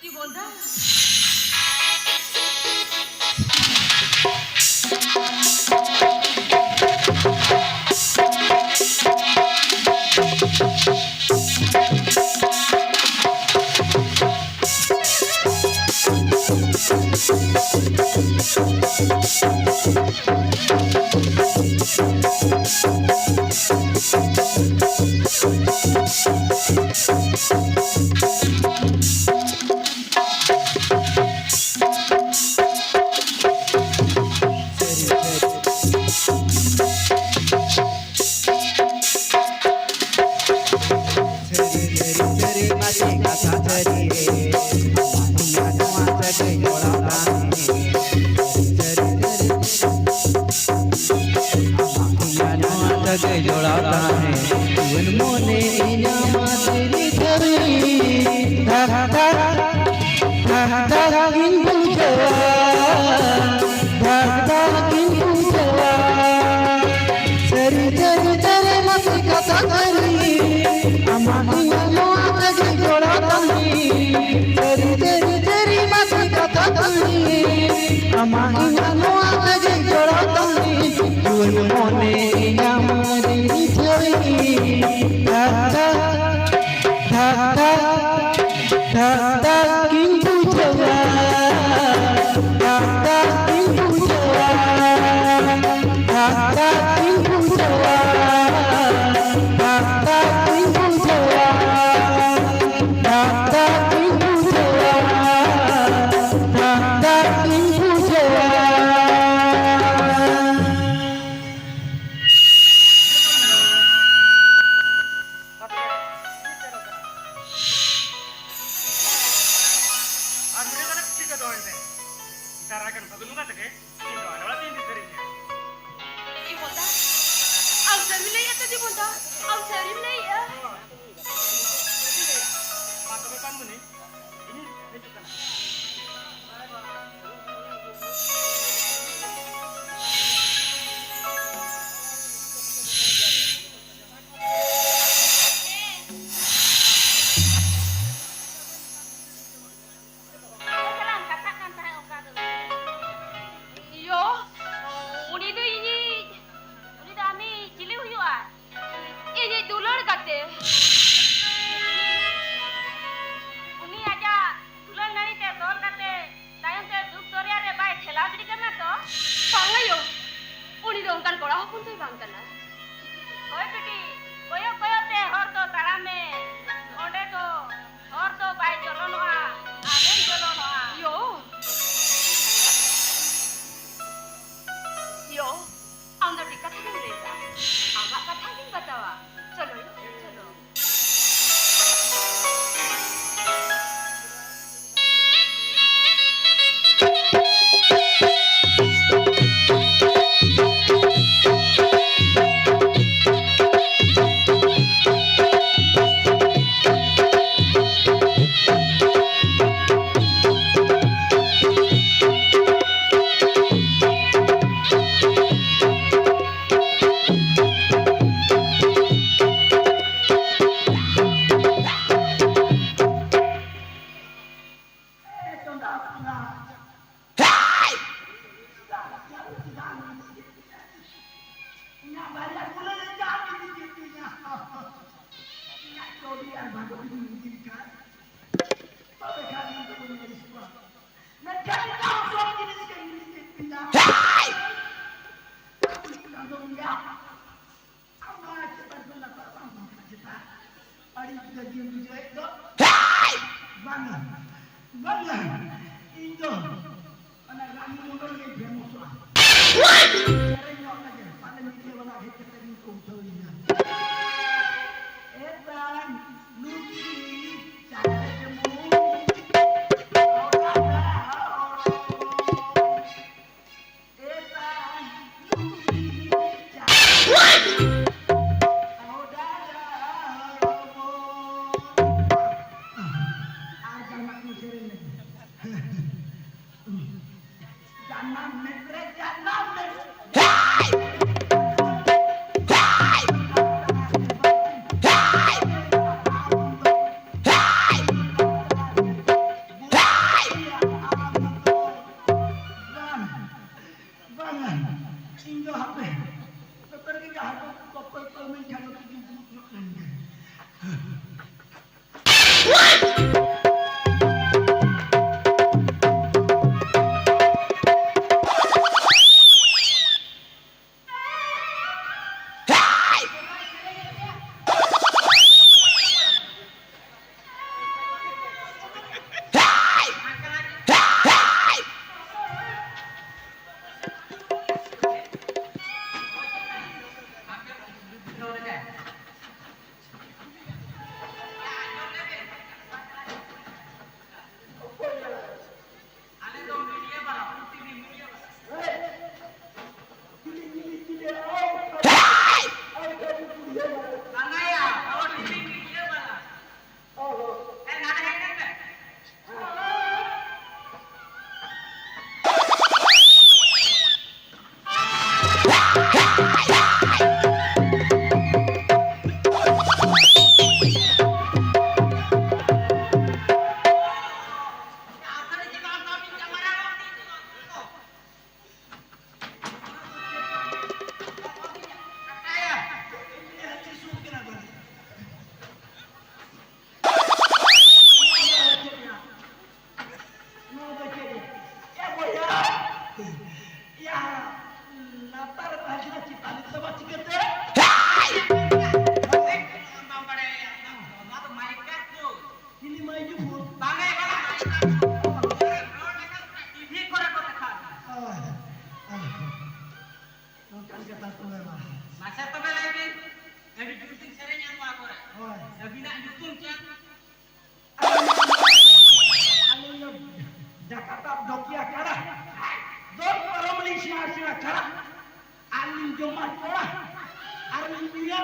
জীবনটা जोड़ाता है जीवन मोने तेरी धरी धर धर धर धर किंतु जवा धर धर किंतु जवा सरी सरी तेरे मत कथा करी अमानी आज जोड़ाता है सरी सरी तेरी मत कथा करी अमानी आज जोड़ाता है जीवन मोने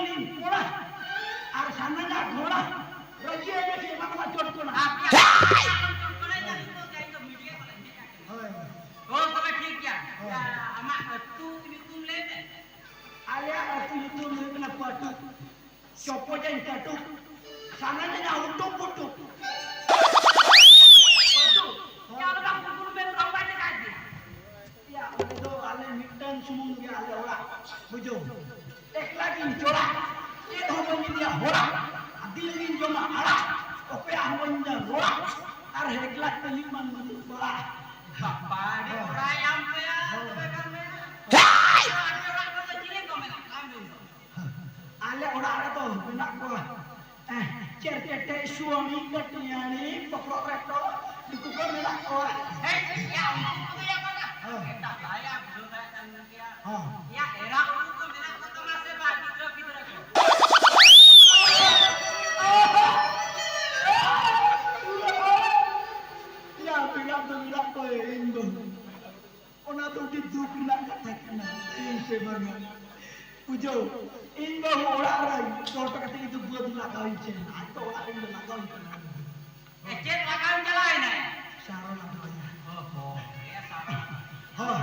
नी घोड़ा और सामने ना घोड़ा रजिए ने के बाबा चोट को ना Oh, kau ठीक क्या? Ya, amak tu YouTube ले दे. आलिया तू YouTube में कना पटू चोपो जन टटू सामने ना उठो पुटू Patu. Ya orang kumpul में berapa ni kan dia? या तो आले मिटन सुमुंग के आले होला बुझो एक लागिन जोड़ा एक होबन दिया होला दिलिन जमा आला ओपे होबन जा होला और एक लाख लिमान मन बोला Apa dia orang yang punya? Kan me. Orang kau cilik kau me. Ambil. आले ओड़ा आले तो बिना को चेर चेटे सुआमी कटियानी पकड़ो रेटो दुको मेरा को Hei, ya, tu ya mana? Kita saya belum datang dia. Ya, era aku tu nak kau masih bagi kita. या बिना तो मेरा को इंदो ओना तो की दुख ना कथा ना इन से बरगा बुझो इंदो ओड़ा रा छोट कते की बुद लगाई छे आ तो ओड़ा इंदो लगाई छे Cek lakukan jalan ni. सारो लगाई Oh, ya sama. हां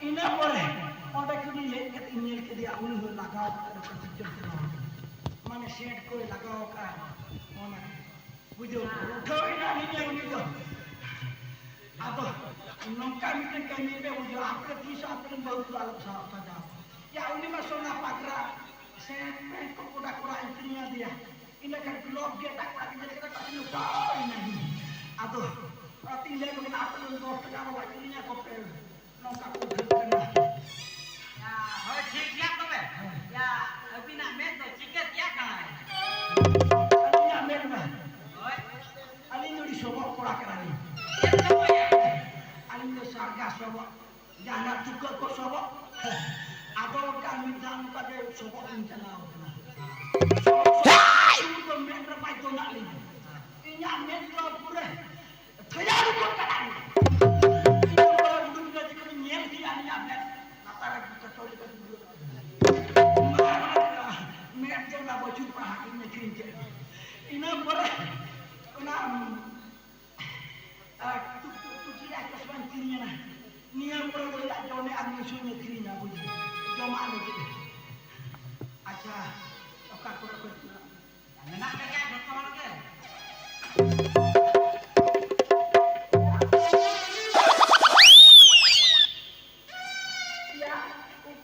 इना परे ओटा की ले के इमेल के दिया उन हो लगाओ तो सिस्टम से माने सेट को लगाओ का ओना बुझो उठो इना नहीं उनी अब नौका मिटन कहीं पे वो जो आपके तीस आपने बहुत लाल साफ था या उन्हीं में सोना पकड़ा सेंट में कोड़ा कोड़ा इतनिया दिया इन्हें कर ग्लोब के तक पकड़ के जैसे कहीं उतार नहीं अब अति ले लोग आपने दोस्त का वो इतनिया को पे नौका को घर करना Ya, oh ठीक ya tu be. Ya, अभी ना मैं तो चिकन ya kan. अलिया मेरे में Oh, अली नोड़ी सोबो कोड़ा करानी ya tu ya. अली ने सारगा सोबो जाना चुका को सोबो आदो का मिजान का दे सोबो इंचना होना तो मेरे पास तो ना ली इन्या मेरे पूरे थयारू को करानी इनको उड़ूं का जिक्र मेल की आनी आपने नातारा की चोरी का मेरे जगह बचू पर हाकिम ने खींचे इन्हें बोले ना tu tidak kesukaan kirinya nah niat orang tidak jauhnya agnesunya kirinya buji joma ane gitu aja oka kurang kurang Nak kerja betul ke? ya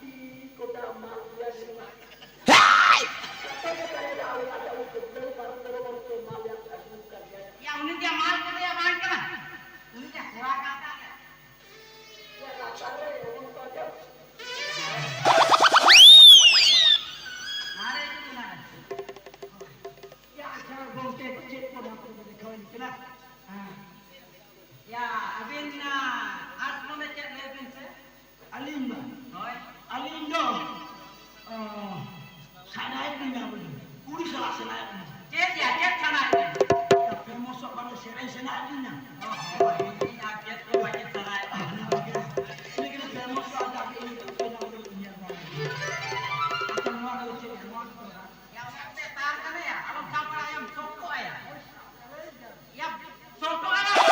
di kota Malaysia di rumah ada untuk beli barang-barang untuk Malaysia bukan ya Ya, ini dia mal ke dia mal ke? Ini dia kurang kata. ya katanya untuk aja Mari itu mana? ya aja bongke kecil pun aku boleh kawin kena Ya, abin asmo me cek lebih se. alimba Oi. alindo sana ini nggak boleh uri salah sana ini Cek ya, cek sana ini. tapi masuk pada serai sana ini nah Oh, ini cek ko banyak sana. ini kita tidak masuk ada ini kita tidak boleh punya akan mau ada cek mau Ya, saya tahan kan ya. Kalau kapal ayam soto ya. Ya, soto ayam.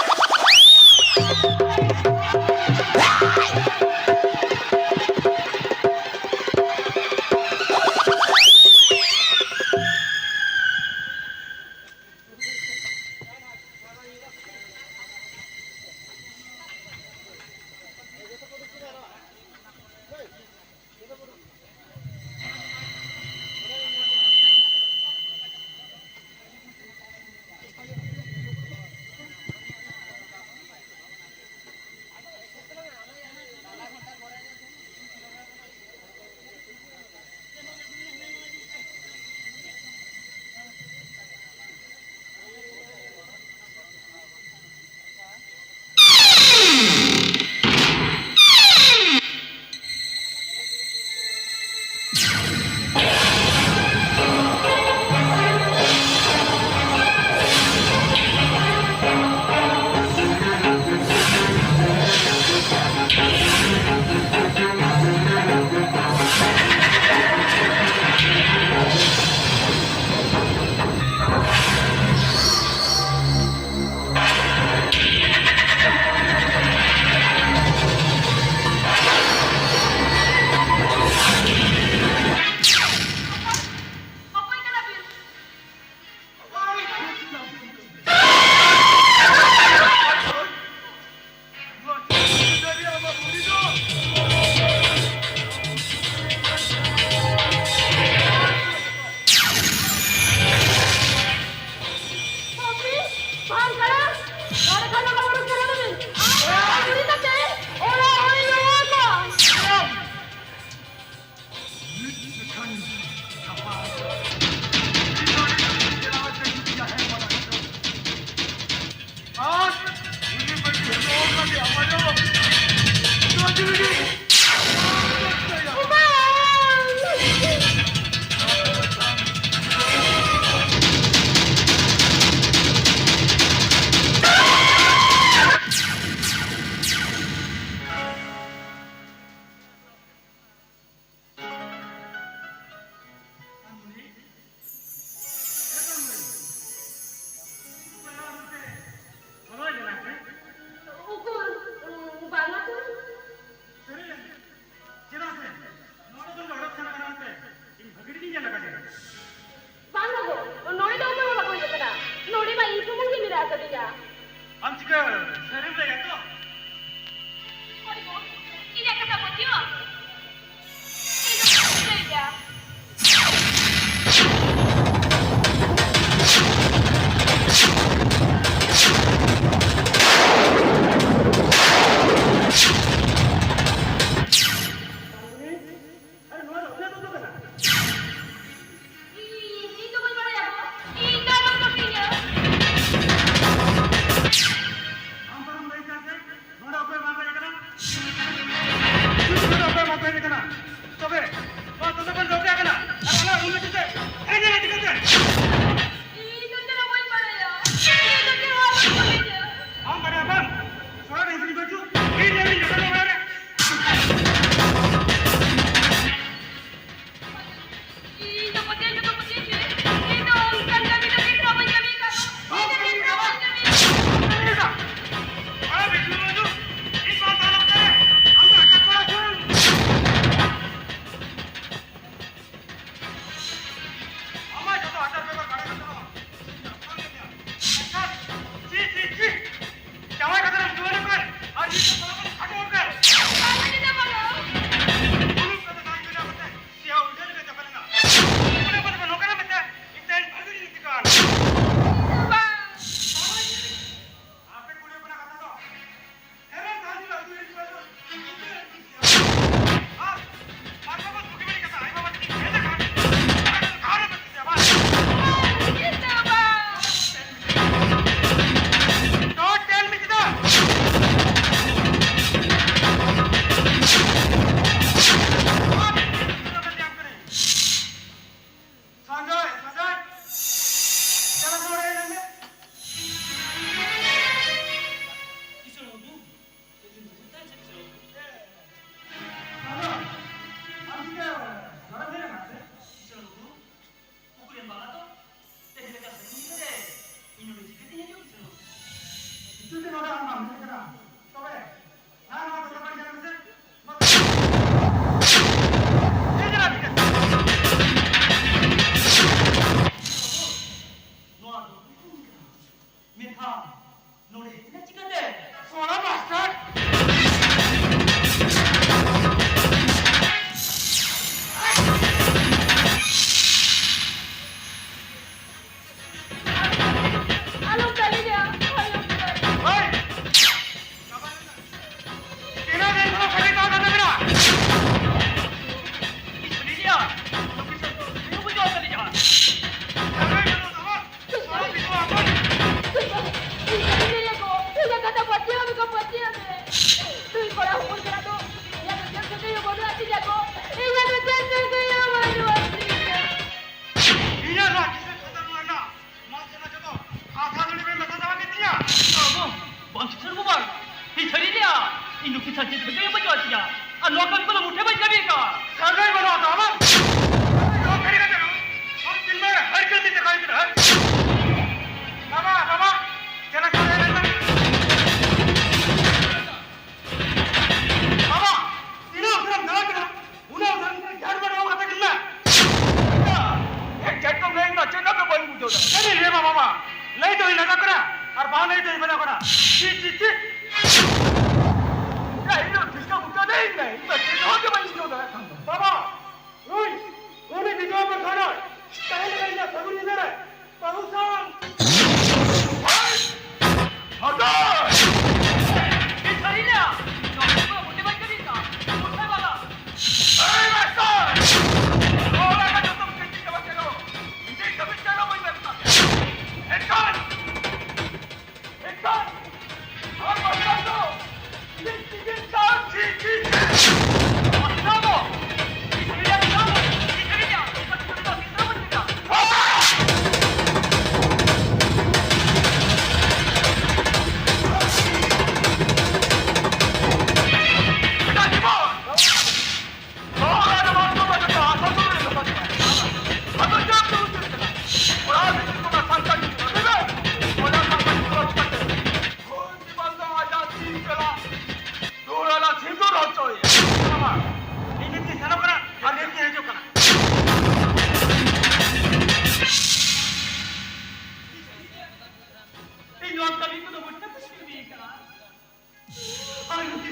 Baba,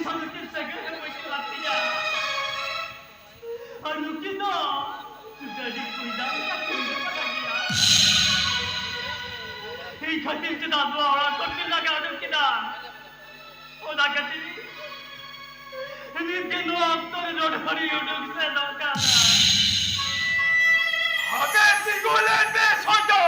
সামনে থেকে বসে লাগতে যা আর rookie না তুই কই দাও না কই দাও না এই খাতির তে দাদু ওরা করতে লাগা ওকে না ওরা কাছে নিতে নো আন্তরে রোড করি ইউটিউব সে দরকার আগে দিগুলে বে সজো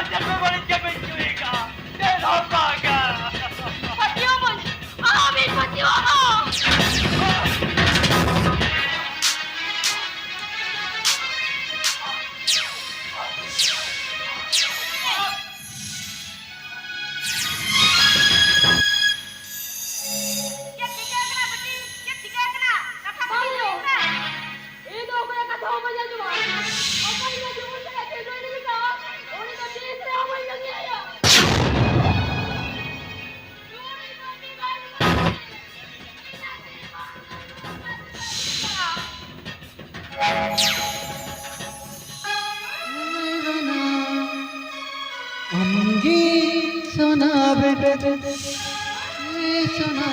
Raja ko balik ka mencuiga. Pero baga. Patiyo mo! Amin, patiyo ako! Yan, tiga ka na, Bati! Yan, tiga ka na! Nakakatiyo ka! Ito ko yung kasama niya diba? Ang kanina di mo sa katiyo ni ka. Uli na bilis na ako yung nangyaya. Yuri, Bati, Bati! अमगी सोना बेटे सोना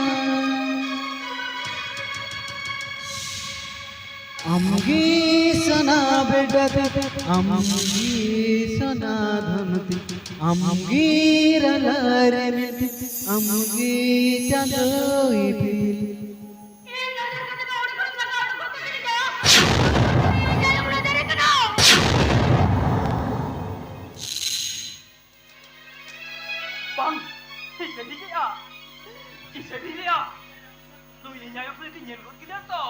अमगी सोना बेटे अमगी सोना धमती अमगी रलरने अमगी चांदोई bill Eh, nadar ka na ba? Uli ko na ka! Uli ko na ka! Kaya mo nadar ka na! Bang! Isadili ya! Isadili ya! Luya niya yung pwede niya rot kita to!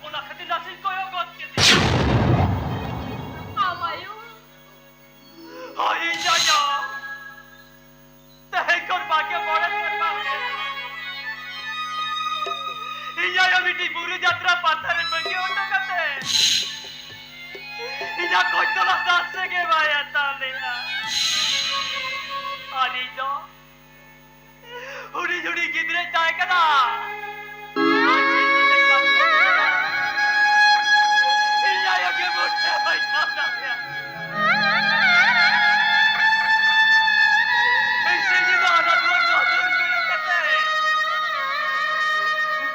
Una ka tinasin ko yung got kita! Tama yun! Ay, niya niya! Dahil kung bakit mo rin sa bakit! Inya yung hindi puro jatra patarin bagi undo kate! Inya koi to na sase ke maya tali na! Ani jo! Huri gidre jai ka na! Inya yung kibute may tanda niya! Sige na, naduwag ko doon ko yung kate!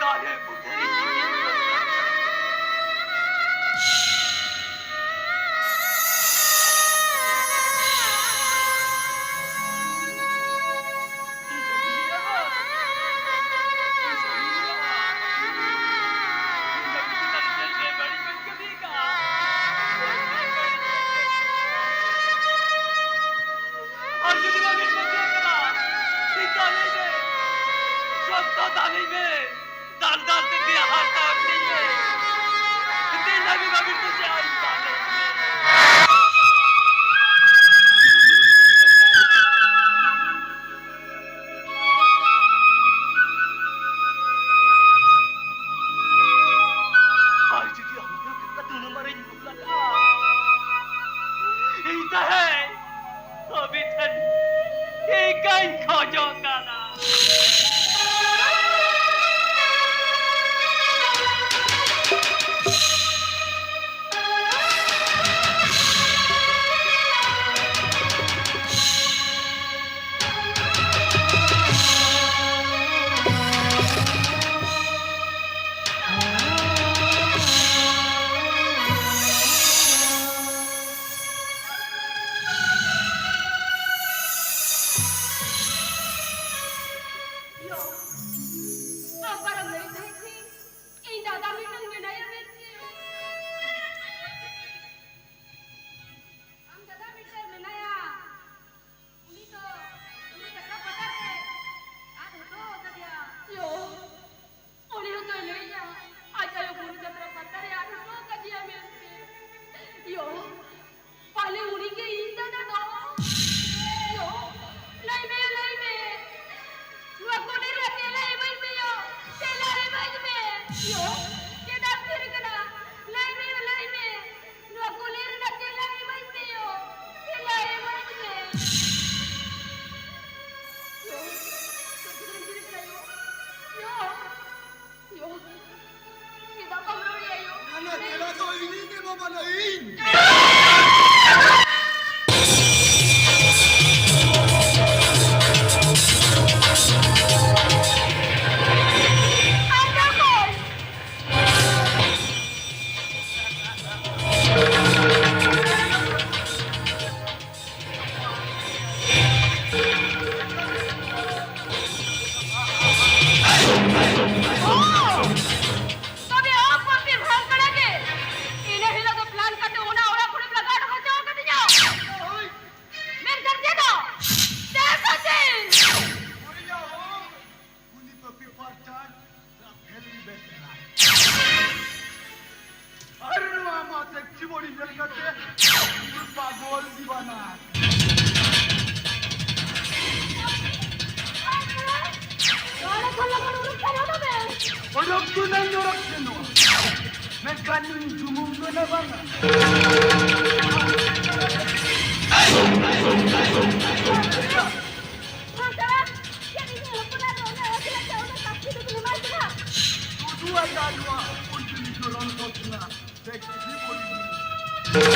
Dahil puteri sige ko! Ikan kojo kana. Sexy body करते पागल दीवाना Ahora con la mano no para no ver. Orang tu nang orang seno mekanin jumum tu na bana Mantap. Jadi ni lupa dah tu nak kita tahu tak kita tu memang sudah. tu ada dua untuk diorang kotna seksi body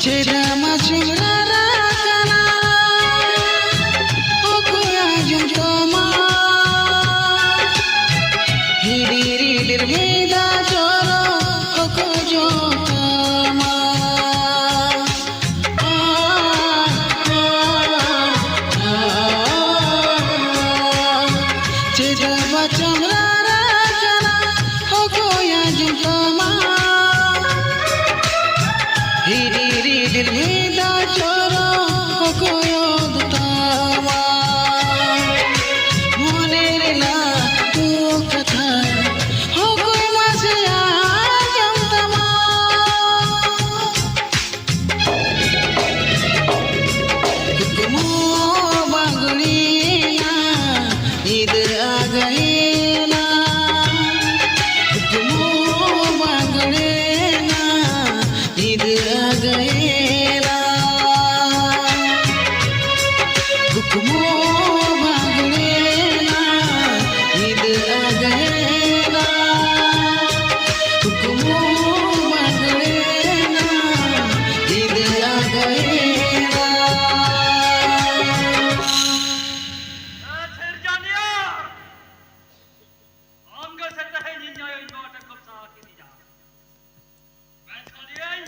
Cerama cemara kana aku ajung coma hidiri dirbeda coro aku jotama cerama cemara kana aku ajung coma hidiri dirbeda coro aku jotama monerela tu katha aku masih ajam tama kukumu bangulina id agayena kukumu bangulina id agayena kukumu bangulina id agayena kukumu bangulina id agayena Serjania angga serta hinya yang kau tak kau sakit dia. Sekalian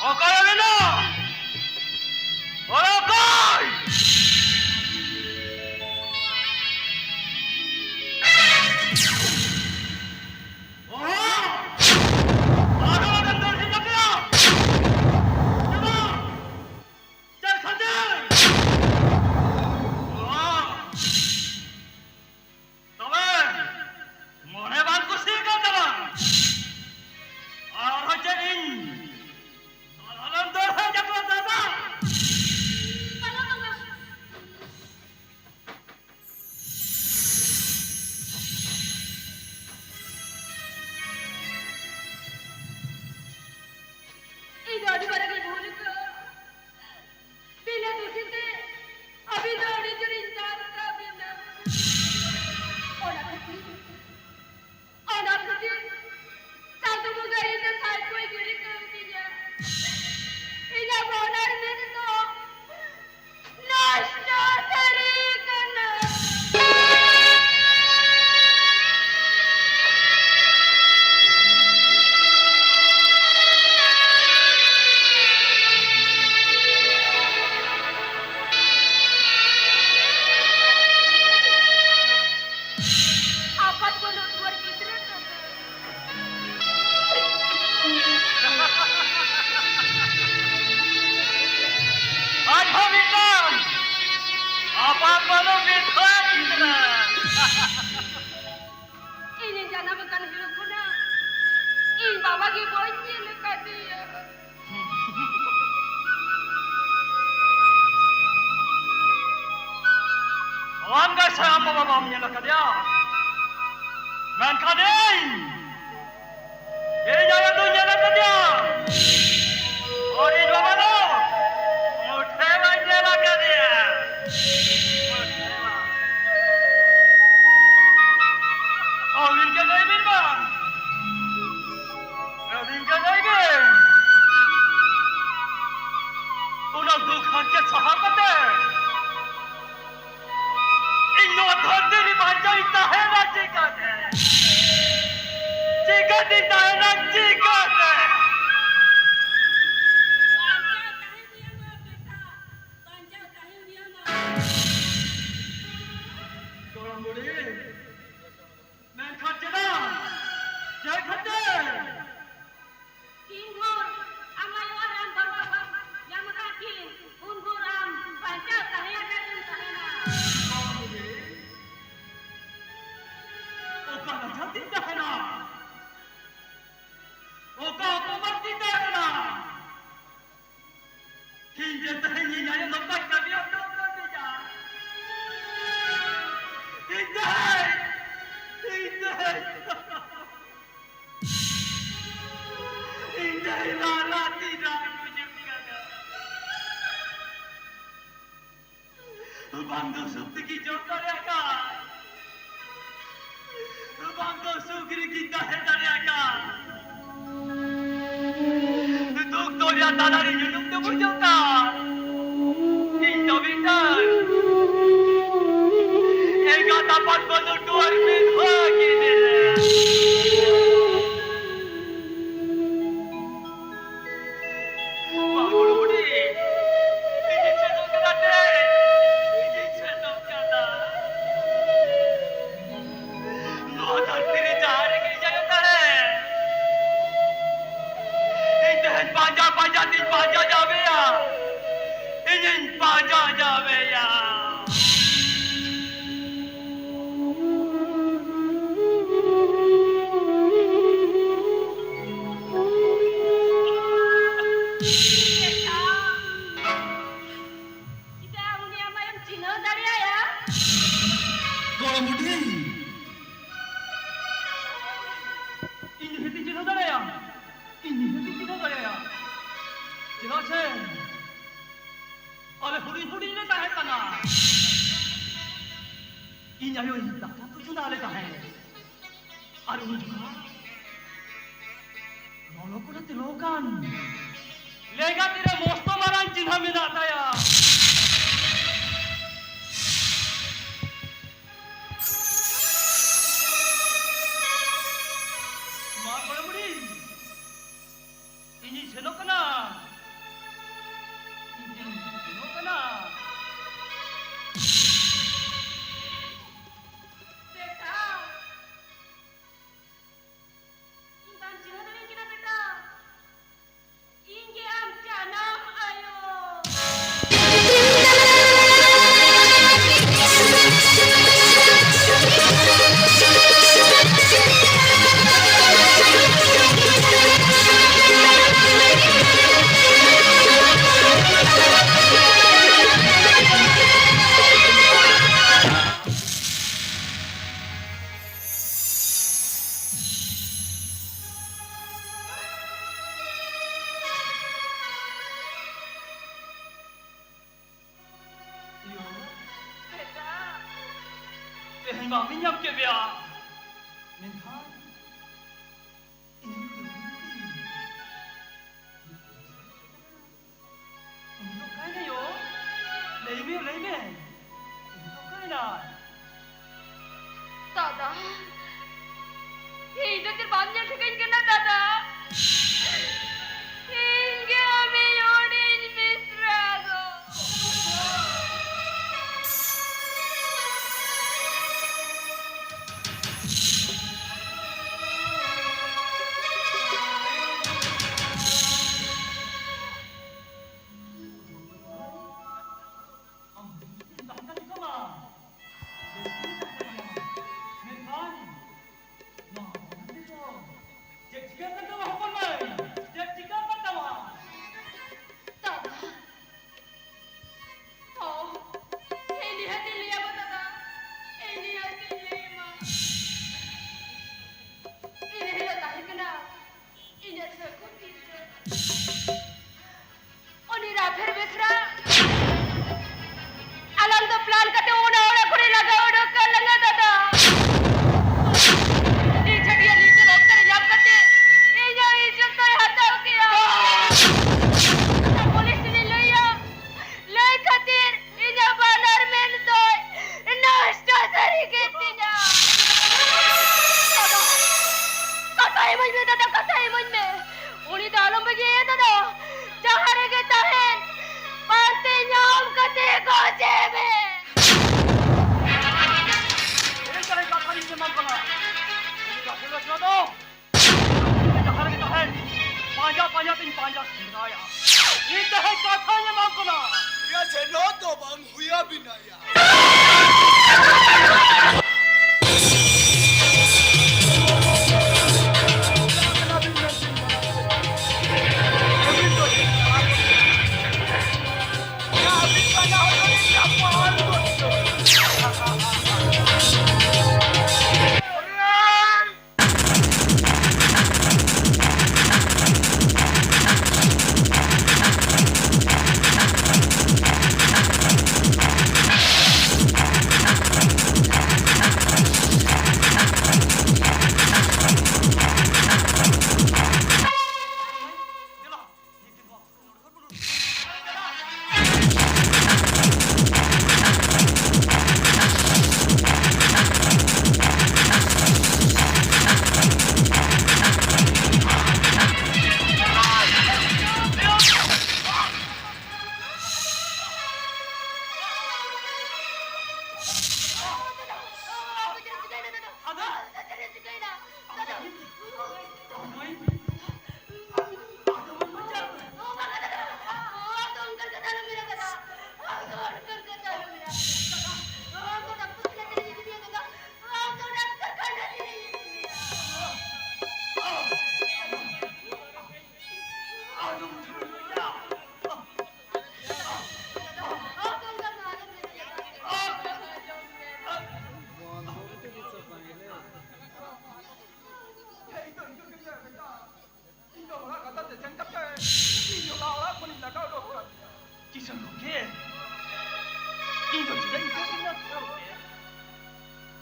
Okoy Amino! Okoy! Ano ang nandun sa niya? Diba? Diyan sa din! তবে মনে বান খুশি কাটারা আর হচ্ছে দিন আনন্দ হয়ে যাবে দাদা Wala ka nga. Idodi barang bhul ko. Bila dusite abhi dodi juri insan ka bina. Ona khati. Santu muga ina sai koi giri kar diya. Ina bonar mein to nashta tarikana. Apat bulan luar gidra to. আজ ভাবিলাম আপাত বলো বিধবা কিনা Ini jana bukan hidup na. In baba ki bonji leka diya. Hanggang sa mababam niya na kadya. Man kadin! Iyan doon niya na kadya! Orin baba no! Muthewa niya na kadya! Muthewa! Orin ka na imin ba? Orin ka na imin! Unang dukhan ka sa hakate! Inno dhandi ni banjai tahe na chikate. Chikati tahe na chikate. Dorang budi. Men khatte na. Jai khatte. Ingur amai orang baba yang makin ungur am baca tahya dan tahena. Dorang budi. Oka na jati tahe na. Oka kumati tahe na. Hinje tahe ni nyaya lokak kami orang berbeza. Hindai! Hindai! Hindai lala tidak kujungkana. Bangga supti jodoh ya kan? Bangga sugri kita hendaknya kan? Doktor yang tak dari junub tu berjodoh. Kita bintang. Ega dapat berdoa lagi ni. Bagus budi. Ini cenok kata. Ini cenok kata. Nota diri cari ke jaga hai. Ini panja tin panja jabe ya. Ini panja jabe ya. Kita uni ama yang Cina dari ya. Dorang budi. Ini hati cina dah ya. Ini hati cina dah ya. Cina chen. Oleh huri ni tahan tanah. Ini ayo tak tu cina oleh tahan. Arun juga. Kalau kau nanti lokan. Lega tidak mosto marang cina minat saya. Mak boleh budi. Ini senok kena. hai mang ni nyam ke bia. Menghan. Ini untuk kai na yo. Lấy me. Untuk kai na. दादा ये इधर बांधने ठिकान के ना दादा इनके हमें योड़ेज मिश्रा दो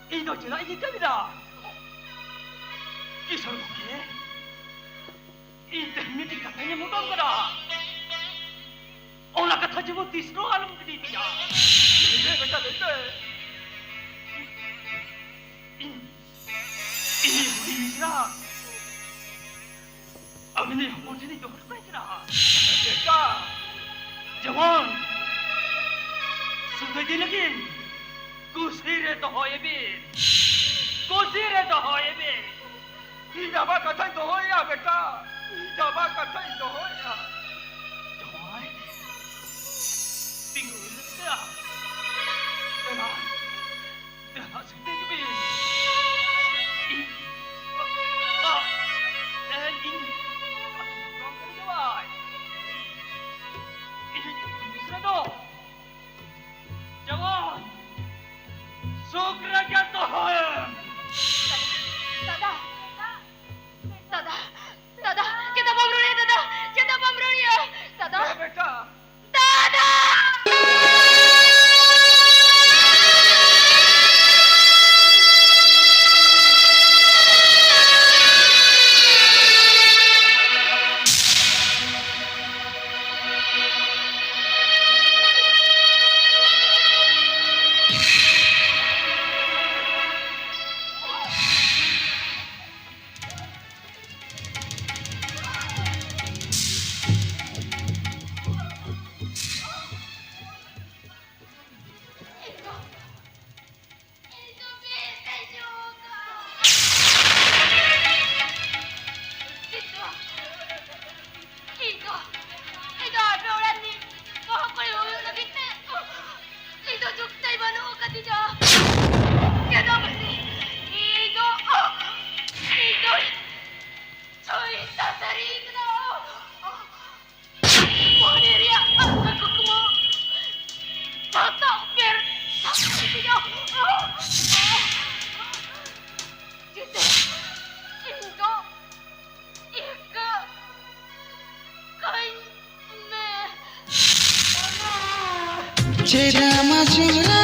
Indo chỉ là gì cái đó? Ý sao vậy? Ý thì mình đi gặp anh muốn đâu cái đó? Ông là cái thằng chỉ muốn tí sữa ăn cái gì vậy? Để cái cái đấy. Ý đi ra. Ông này không chỉ đi cho cái gì đó. Để cả. Jangan. Sudah dia lagi. Kusire to hoye be. Kusire to hoye be. Ida ba kathai to hoya beta. Ida ba kathai to hoya. Joy. Bingung ya. Dena. Dena sedih tu be. In. Orang kena jawab. Ini Jangan. Sukra jatuh hoya. दादा, kita pembunuh, दादा, kita pembunuh. Cera masura